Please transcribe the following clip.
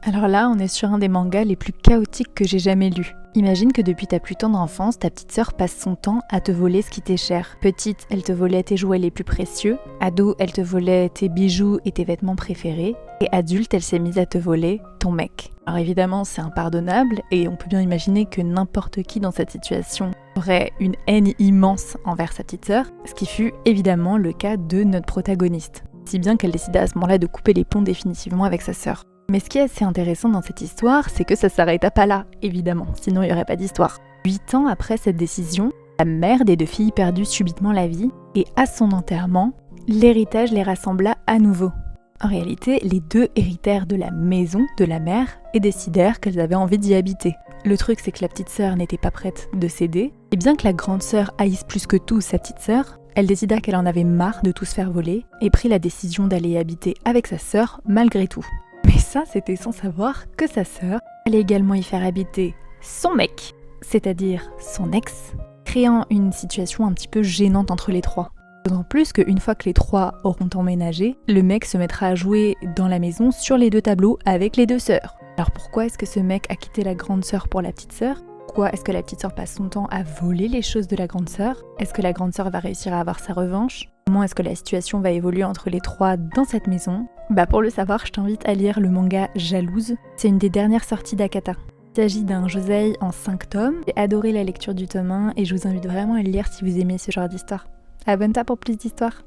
Alors là, on est sur un des mangas les plus chaotiques que j'ai jamais lus. Imagine que depuis ta plus tendre enfance, ta petite sœur passe son temps à te voler ce qui t'est cher. Petite, elle te volait tes jouets les plus précieux. Ado, elle te volait tes bijoux et tes vêtements préférés. Et adulte, elle s'est mise à te voler ton mec. Alors évidemment, c'est impardonnable et on peut bien imaginer que n'importe qui dans cette situation aurait une haine immense envers sa petite sœur, ce qui fut évidemment le cas de notre protagoniste. Si bien qu'elle décida à ce moment-là de couper les ponts définitivement avec sa sœur. Mais ce qui est assez intéressant dans cette histoire, c'est que ça s'arrêta pas là, évidemment, sinon il n'y aurait pas d'histoire. 8 ans après cette décision, la mère des 2 filles perdit subitement la vie, et à son enterrement, l'héritage les rassembla à nouveau. En réalité, les 2 héritèrent de la maison de la mère et décidèrent qu'elles avaient envie d'y habiter. Le truc, c'est que la petite sœur n'était pas prête de céder, et bien que la grande sœur haïsse plus que tout sa petite sœur, elle décida qu'elle en avait marre de tout se faire voler, et prit la décision d'aller y habiter avec sa sœur malgré tout. Mais ça, c'était sans savoir que sa sœur allait également y faire habiter son mec, c'est-à-dire son ex, créant une situation un petit peu gênante entre les 3. D'autant plus qu'une fois que les 3 auront emménagé, le mec se mettra à jouer dans la maison sur les 2 tableaux avec les 2 sœurs. Alors pourquoi est-ce que ce mec a quitté la grande sœur pour la petite sœur ? Pourquoi est-ce que la petite sœur passe son temps à voler les choses de la grande sœur ? Est-ce que la grande sœur va réussir à avoir sa revanche ? Comment est-ce que la situation va évoluer entre les 3 dans cette maison ? Pour le savoir, je t'invite à lire le manga Jalouse. C'est une des dernières sorties d'Akata. Il s'agit d'un josei en 5 tomes. J'ai adoré la lecture du tome 1 et je vous invite vraiment à le lire si vous aimez ce genre d'histoire. Abonne-toi pour plus d'histoires.